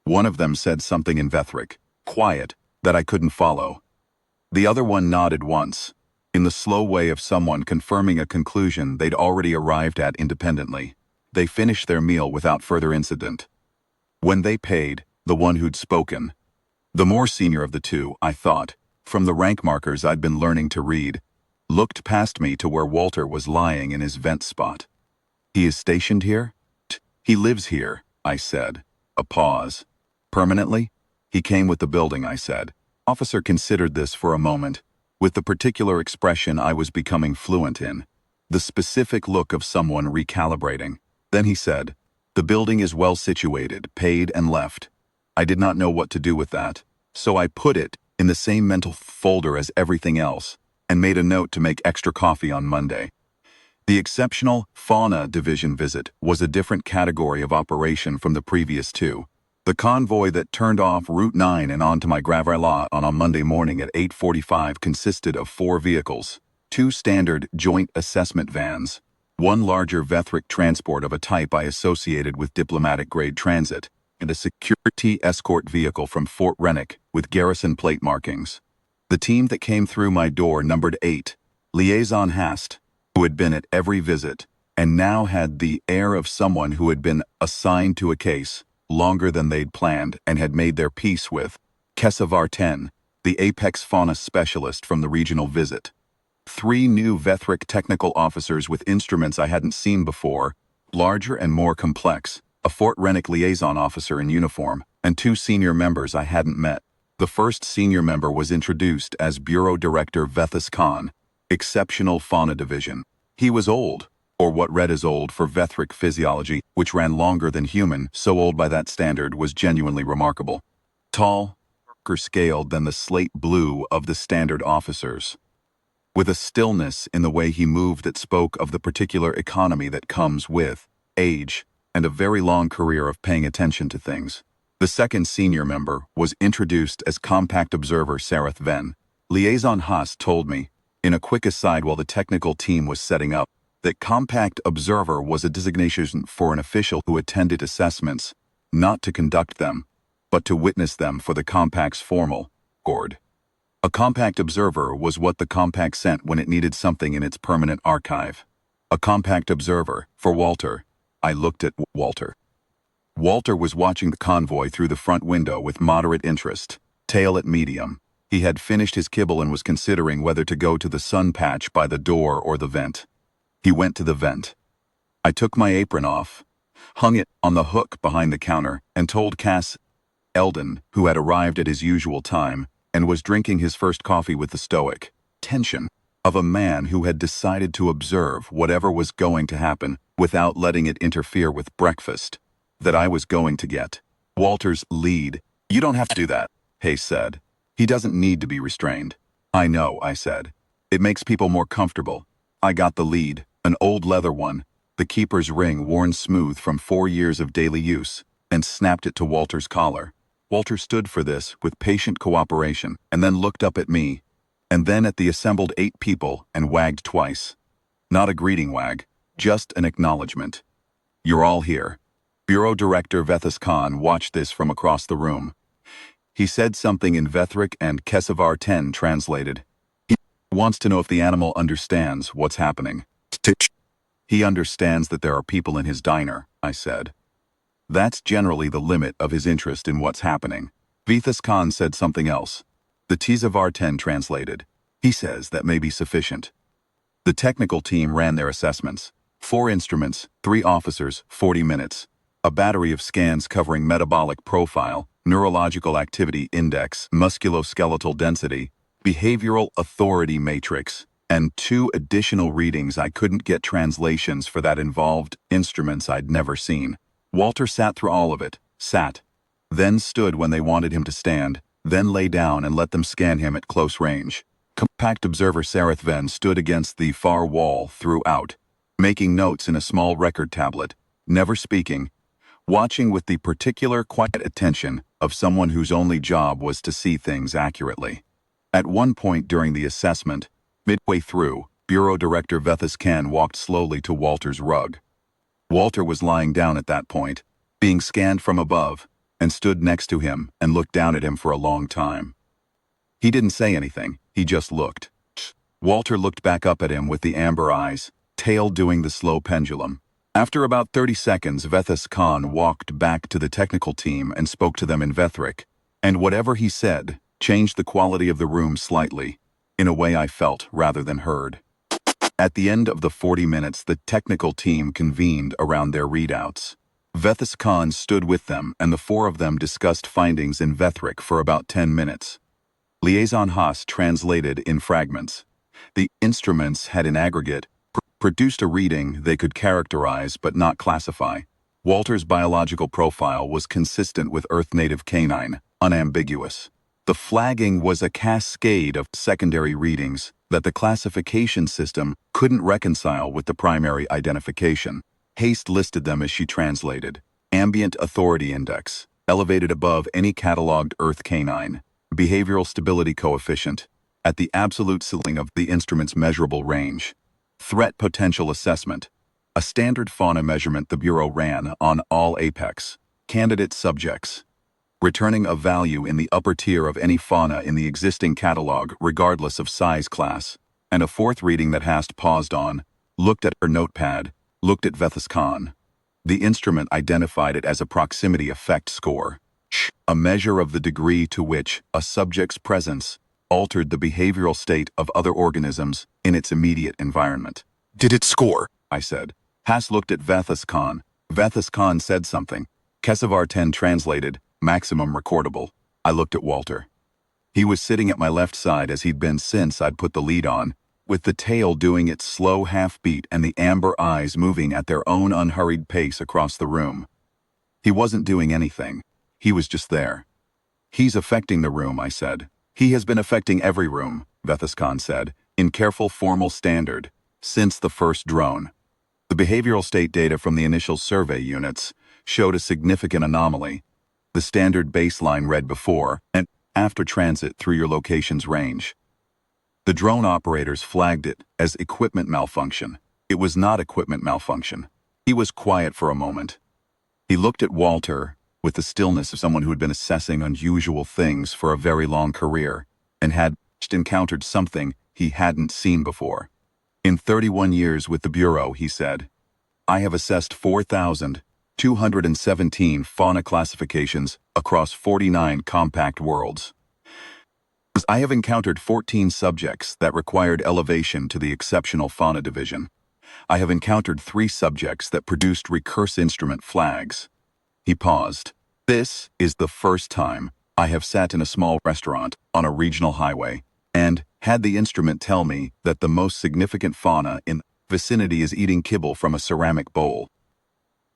[SPEAKER 1] One of them said something in Vethric, quiet, that I couldn't follow. The other one nodded once, in the slow way of someone confirming a conclusion they'd already arrived at independently. They finished their meal without further incident. When they paid, the one who'd spoken, the more senior of the two, I thought, from the rank markers I'd been learning to read, looked past me to where Walter was lying in his vent spot. He is stationed here? He lives here, I said. A pause. Permanently? He came with the building, I said. Officer considered this for a moment, with the particular expression I was becoming fluent in, the specific look of someone recalibrating. Then he said, the building is well situated, paid and left. I did not know what to do with that, so I put it in the same mental folder as everything else, and made a note to make extra coffee on Monday. The exceptional fauna division visit was a different category of operation from the previous two. The convoy that turned off Route 9 and onto my gravel lot on a Monday morning at 8:45 consisted of 4 vehicles, 2 standard joint assessment vans, 1 larger Vethric transport of a type I associated with diplomatic-grade transit, and a security escort vehicle from Fort Rennick with garrison plate markings. The team that came through my door numbered 8, Liaison Hast, who had been at every visit, and now had the air of someone who had been assigned to a case longer than they'd planned and had made their peace with. Kesavar 10, the apex fauna specialist from the regional visit. 3 new Vethric technical officers with instruments I hadn't seen before, larger and more complex, a Fort Rennick liaison officer in uniform, and 2 senior members I hadn't met. The first senior member was introduced as Bureau Director Vethis Khan, Exceptional Fauna Division. He was old, or what read as old for Vethric physiology, which ran longer than human, so old by that standard was genuinely remarkable. Tall, darker scaled than the slate blue of the standard officers, with a stillness in the way he moved that spoke of the particular economy that comes with age and a very long career of paying attention to things. The second senior member was introduced as Compact Observer Sareth Venn. Liaison Haas told me, in a quick aside while the technical team was setting up, that Compact Observer was a designation for an official who attended assessments, not to conduct them, but to witness them for the Compact's formal board. A Compact Observer was what the Compact sent when it needed something in its permanent archive. A Compact Observer, for Walter. I looked at Walter. Walter was watching the convoy through the front window with moderate interest, tail at medium. He had finished his kibble and was considering whether to go to the sun patch by the door or the vent. He went to the vent. I took my apron off, hung it on the hook behind the counter, and told Cass Eldon, who had arrived at his usual time and was drinking his first coffee with the stoic tension of a man who had decided to observe whatever was going to happen without letting it interfere with breakfast, that I was going to get Walter's lead. You don't have to do that, Hayes said. He doesn't need to be restrained. I know, I said. It makes people more comfortable. I got the lead, an old leather one, the keeper's ring worn smooth from 4 years of daily use, and snapped it to Walter's collar. Walter stood for this with patient cooperation and then looked up at me, and then at the assembled 8 people and wagged twice. Not a greeting wag, just an acknowledgement. You're all here. Bureau Director Vethis Khan watched this from across the room. He said something in Vethric and Kesavar 10 translated. He wants to know if the animal understands what's happening. He understands that there are people in his diner, I said. That's generally the limit of his interest in what's happening. Vithas Khan said something else. The Tzavar 10 translated. He says that may be sufficient. The technical team ran their assessments. 4 instruments, 3 officers, 40 minutes. A battery of scans covering metabolic profile, neurological activity index, musculoskeletal density, behavioral authority matrix, and 2 additional readings I couldn't get translations for that involved instruments I'd never seen. Walter sat through all of it, then stood when they wanted him to stand, then lay down and let them scan him at close range. Compact observer Sareth Ven stood against the far wall throughout, making notes in a small record tablet, never speaking, watching with the particular quiet attention of someone whose only job was to see things accurately. At one point during the assessment, midway through, Bureau Director Vethas Khan walked slowly to Walter's rug. Walter was lying down at that point, being scanned from above, and stood next to him and looked down at him for a long time. He didn't say anything, he just looked. Walter looked back up at him with the amber eyes, tail doing the slow pendulum. After about 30 seconds, Vethas Khan walked back to the technical team and spoke to them in Vethric, and whatever he said changed the quality of the room slightly, in a way I felt rather than heard. At the end of the 40 minutes, the technical team convened around their readouts. Vethas Khan stood with them and the 4 of them discussed findings in Vethric for about 10 minutes. Liaison Haas translated in fragments. The instruments had in aggregate produced a reading they could characterize but not classify. Walter's biological profile was consistent with Earth-native canine, unambiguous. The flagging was a cascade of secondary readings that the classification system couldn't reconcile with the primary identification. Haste listed them as she translated. Ambient Authority Index, elevated above any cataloged Earth canine. Behavioral Stability Coefficient, at the absolute ceiling of the instrument's measurable range. Threat Potential Assessment, a standard fauna measurement the Bureau ran on all Apex candidate subjects, returning a value in the upper tier of any fauna in the existing catalog regardless of size class, and a 4th reading that Hast paused on, looked at her notepad, looked at Vethas Khan. The instrument identified it as a proximity effect score, a measure of the degree to which a subject's presence altered the behavioral state of other organisms in its immediate environment. Did it score? I said. Hast looked at Vethas Khan. Vethas Khan said something. Kesavar 10 translated, maximum recordable. I looked at Walter. He was sitting at my left side as he'd been since I'd put the lead on, with the tail doing its slow half-beat and the amber eyes moving at their own unhurried pace across the room. He wasn't doing anything. He was just there. He's affecting the room, I said. He has been affecting every room, Vethas Khan said, in careful formal standard, since the first drone. The behavioral state data from the initial survey units showed a significant anomaly. The standard baseline read before and after transit through your location's range. The drone operators flagged it as equipment malfunction. It was not equipment malfunction. He was quiet for a moment. He looked at Walter with the stillness of someone who had been assessing unusual things for a very long career and had encountered something he hadn't seen before. In 31 years with the Bureau, he said, I have assessed 4,217 fauna classifications across 49 compact worlds. I have encountered 14 subjects that required elevation to the exceptional fauna division. I have encountered 3 subjects that produced recurse instrument flags. He paused. This is the first time I have sat in a small restaurant on a regional highway and had the instrument tell me that the most significant fauna in the vicinity is eating kibble from a ceramic bowl.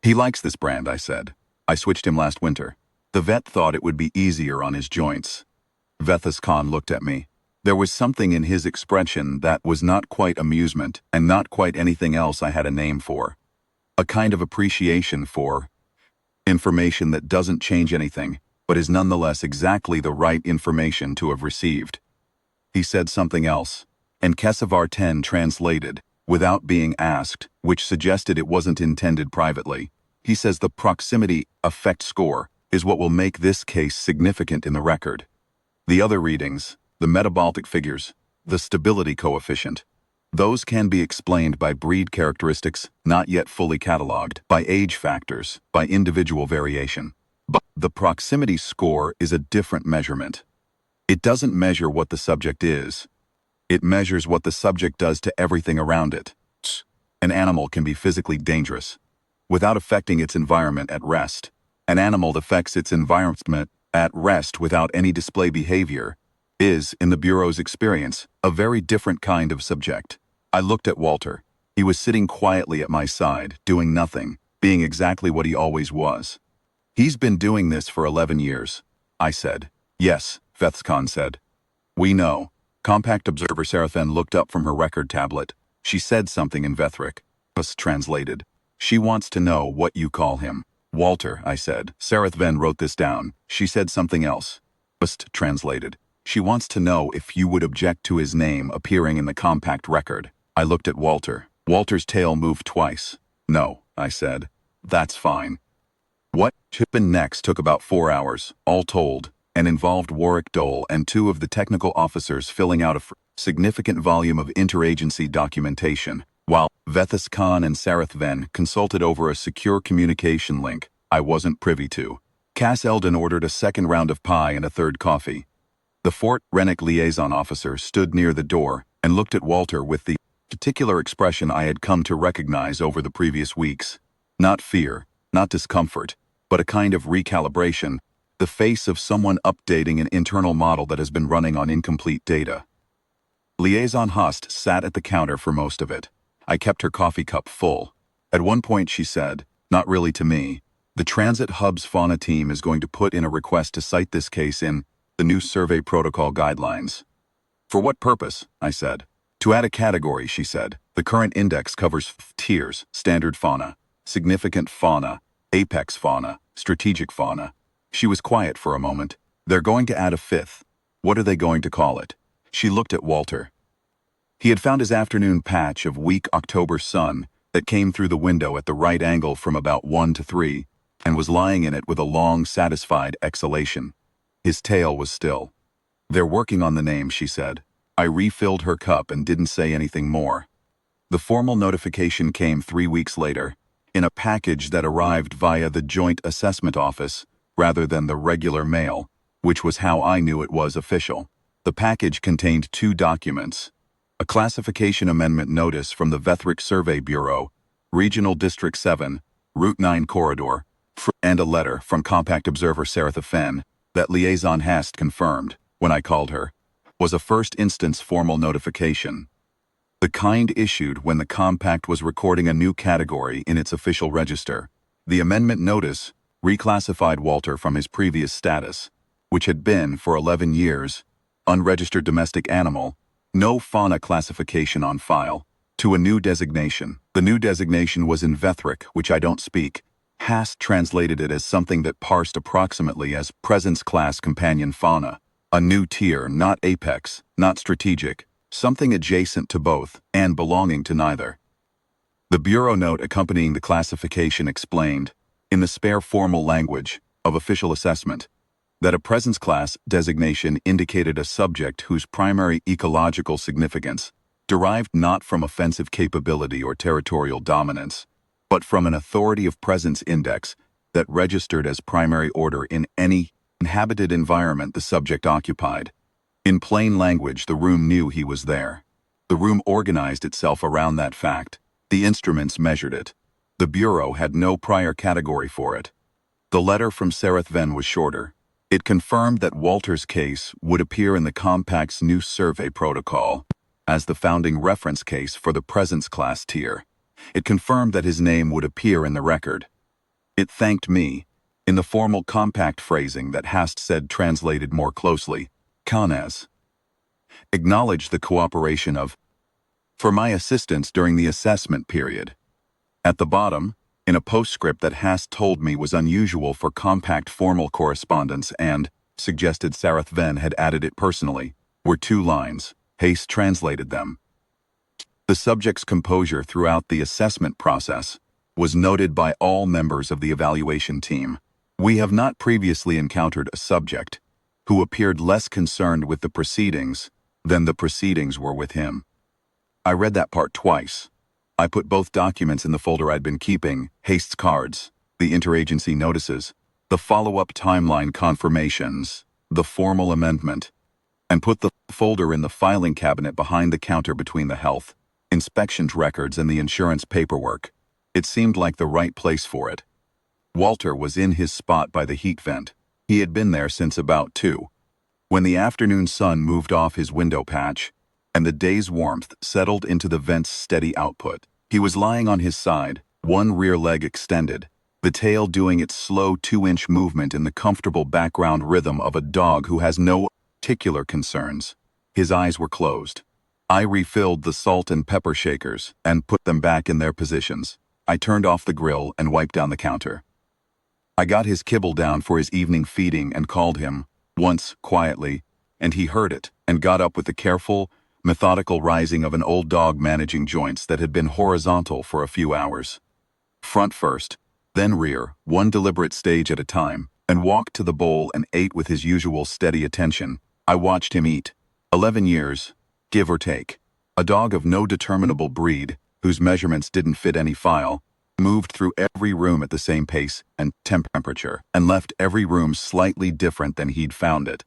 [SPEAKER 1] He likes this brand, I said. I switched him last winter. The vet thought it would be easier on his joints. Vethas Khan looked at me. There was something in his expression that was not quite amusement and not quite anything else I had a name for. A kind of appreciation for information that doesn't change anything, but is nonetheless exactly the right information to have received. He said something else, and Kesavar 10 translated, without being asked, which suggested it wasn't intended privately. He says the proximity effect score is what will make this case significant in the record. The other readings, the metabolic figures, the stability coefficient, those can be explained by breed characteristics not yet fully cataloged, by age factors, by individual variation. But the proximity score is a different measurement. It doesn't measure what the subject is. It measures what the subject does to everything around it. An animal can be physically dangerous without affecting its environment at rest. An animal that affects its environment at rest without any display behavior is, in the Bureau's experience, a very different kind of subject. I looked at Walter. He was sitting quietly at my side, doing nothing, being exactly what he always was. He's been doing this for 11 years, I said. Yes, Vethskan said. We know. Compact Observer Sarathen looked up from her record tablet. She said something in Vethric. Us translated. She wants to know what you call him. Walter, I said. Sarathen wrote this down. She said something else. Us translated. She wants to know if you would object to his name appearing in the compact record. I looked at Walter. Walter's tail moved twice. No, I said. That's fine. What happened next took about 4 hours, all told, and involved Warwick Dole and 2 of the technical officers filling out a significant volume of interagency documentation, while Vethis Khan and Sarathen consulted over a secure communication link I wasn't privy to. Cass Eldon ordered a second round of pie and a third coffee. The Fort Rennick liaison officer stood near the door and looked at Walter with the particular expression I had come to recognize over the previous weeks. Not fear, not discomfort, but a kind of recalibration, the face of someone updating an internal model that has been running on incomplete data. Liaison Hust sat at the counter for most of it. I kept her coffee cup full. At one point she said, not really to me, the Transit Hub's fauna team is going to put in a request to cite this case in the new survey protocol guidelines. For what purpose? I said. To add a category, she said. The current index covers tiers, standard fauna, significant fauna, apex fauna, strategic fauna. She was quiet for a moment. They're going to add a 5th. What are they going to call it? She looked at Walter. He had found his afternoon patch of weak October sun that came through the window at the right angle from about 1 to 3, and was lying in it with a long, satisfied exhalation. His tail was still. They're working on the name, she said. I refilled her cup and didn't say anything more. The formal notification came 3 weeks later, in a package that arrived via the Joint Assessment Office, rather than the regular mail, which was how I knew it was official. The package contained 2 documents: a classification amendment notice from the Vethric Survey Bureau, Regional District 7, Route 9 Corridor, and a letter from Compact Observer Saratha Fenn that Liaison Hast confirmed, when I called her, was a first instance formal notification. The kind issued when the Compact was recording a new category in its official register. The amendment notice reclassified Walter from his previous status, which had been, for 11 years, unregistered domestic animal, no fauna classification on file, to a new designation. The new designation was in Vethric, which I don't speak. Hast translated it as something that parsed approximately as presence class companion fauna, a new tier, not apex, not strategic, something adjacent to both and belonging to neither. The Bureau note accompanying the classification explained, in the spare formal language of official assessment, that a presence class designation indicated a subject whose primary ecological significance derived not from offensive capability or territorial dominance, but from an authority of presence index that registered as primary order in any inhabited environment the subject occupied. In plain language, the room knew he was there. The room organized itself around that fact. The instruments measured it. The Bureau had no prior category for it. The letter from Sarathen was shorter. It confirmed that Walter's case would appear in the Compact's new survey protocol as the founding reference case for the presence class tier. It confirmed that his name would appear in the record. It thanked me, in the formal Compact phrasing that Hast said translated more closely, Kanes. Acknowledged the cooperation of, for my assistance during the assessment period. At the bottom, in a postscript that Hast told me was unusual for Compact formal correspondence and suggested Sarathen had added it personally, were 2 lines. Hast translated them. The subject's composure throughout the assessment process was noted by all members of the evaluation team. We have not previously encountered a subject who appeared less concerned with the proceedings than the proceedings were with him. I read that part twice. I put both documents in the folder I'd been keeping: Haste's cards, the interagency notices, the follow-up timeline confirmations, the formal amendment, and put the folder in the filing cabinet behind the counter between the health, inspections records, and the insurance paperwork. It seemed like the right place for it. Walter was in his spot by the heat vent. He had been there since about 2. When the afternoon sun moved off his window patch, and the day's warmth settled into the vent's steady output, he was lying on his side, one rear leg extended, the tail doing its slow 2-inch movement in the comfortable background rhythm of a dog who has no particular concerns. His eyes were closed. I refilled the salt and pepper shakers and put them back in their positions. I turned off the grill and wiped down the counter. I got his kibble down for his evening feeding and called him, once, quietly, and he heard it and got up with the careful, methodical rising of an old dog managing joints that had been horizontal for a few hours. Front first, then rear, one deliberate stage at a time, and walked to the bowl and ate with his usual steady attention. I watched him eat. 11 years, give or take. A dog of no determinable breed, whose measurements didn't fit any file, moved through every room at the same pace and temperature, and left every room slightly different than he'd found it.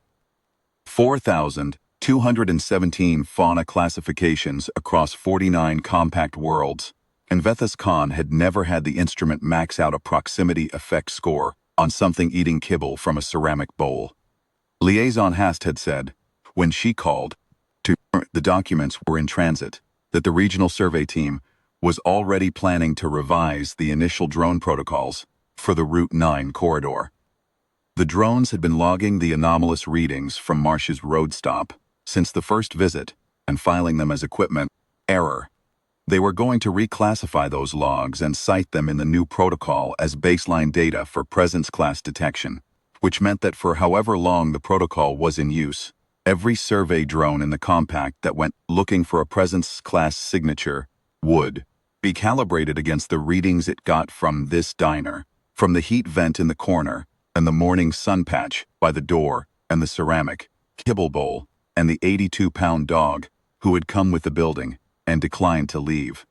[SPEAKER 1] 4,217 fauna classifications across 49 compact worlds, and Vethus Khan had never had the instrument max out a proximity effect score on something eating kibble from a ceramic bowl. Liaison Hast had said, when she called, the documents were in transit, that the regional survey team was already planning to revise the initial drone protocols for the Route 9 corridor. The drones had been logging the anomalous readings from Marsh's road stop since the first visit and filing them as equipment error. They were going to reclassify those logs and cite them in the new protocol as baseline data for presence class detection, which meant that for however long the protocol was in use, every survey drone in the compact that went looking for a presence class signature would be calibrated against the readings it got from this diner, from the heat vent in the corner, and the morning sun patch by the door, and the ceramic kibble bowl, and the 82-pound dog who had come with the building and declined to leave.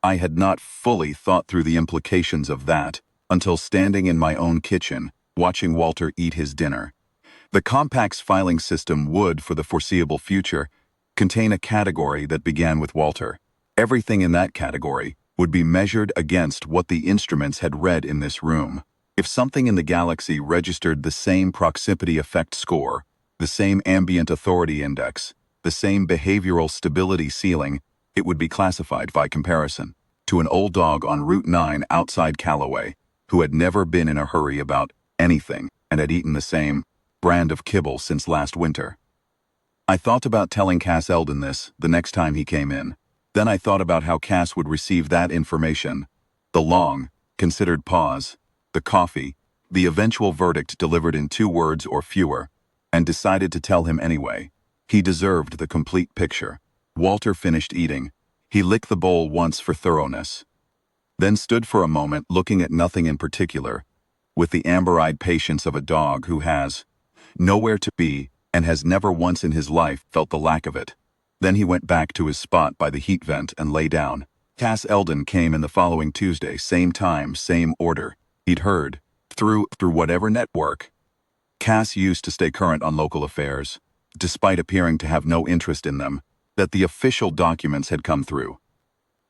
[SPEAKER 1] I had not fully thought through the implications of that until standing in my own kitchen, watching Walter eat his dinner. The compact's filing system would, for the foreseeable future, contain a category that began with Walter. Everything in that category would be measured against what the instruments had read in this room. If something in the galaxy registered the same proximity effect score, the same ambient authority index, the same behavioral stability ceiling, it would be classified by comparison to an old dog on Route 9 outside Callaway who had never been in a hurry about anything and had eaten the same brand of kibble since last winter. I thought about telling Cass Eldon this the next time he came in. Then I thought about how Cass would receive that information, the long, considered pause, the coffee, the eventual verdict delivered in 2 words or fewer, and decided to tell him anyway. He deserved the complete picture. Walter finished eating. He licked the bowl once for thoroughness, then stood for a moment looking at nothing in particular, with the amber-eyed patience of a dog who has nowhere to be and has never once in his life felt the lack of it. Then he went back to his spot by the heat vent and lay down. Cass Eldon came in the following Tuesday, same time, same order. He'd heard, through whatever network. Cass used to stay current on local affairs, despite appearing to have no interest in them, that the official documents had come through.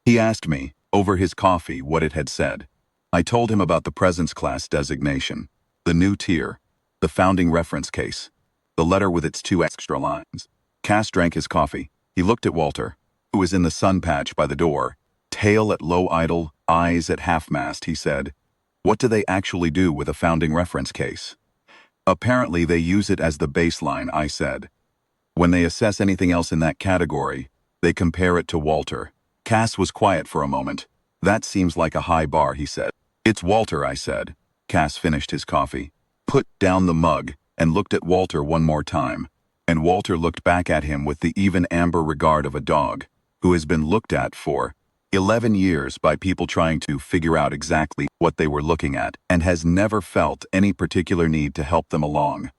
[SPEAKER 1] He asked me, over his coffee, what it had said. I told him about the presence class designation, the new tier, the founding reference case, the letter with its 2 extra lines. Cass drank his coffee. He looked at Walter, who was in the sun patch by the door, tail at low idle, eyes at half-mast. He said, "What do they actually do with a founding reference case?" "Apparently they use it as the baseline," I said. "When they assess anything else in that category, they compare it to Walter." Cass was quiet for a moment. "That seems like a high bar," he said. "It's Walter," I said. Cass finished his coffee, put down the mug, and looked at Walter one more time. And Walter looked back at him with the even amber regard of a dog who has been looked at for 11 years by people trying to figure out exactly what they were looking at and has never felt any particular need to help them along.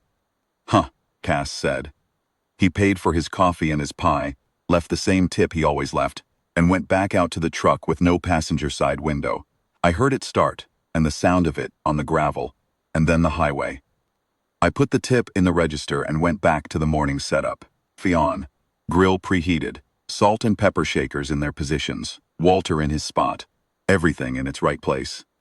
[SPEAKER 1] Huh, Cass said. He paid for his coffee and his pie, left the same tip he always left, and went back out to the truck with no passenger side window. I heard it start, and the sound of it on the gravel, and then the highway. I put the tip in the register and went back to the morning setup. On. Grill preheated, salt and pepper shakers in their positions, Walter in his spot, everything in its right place.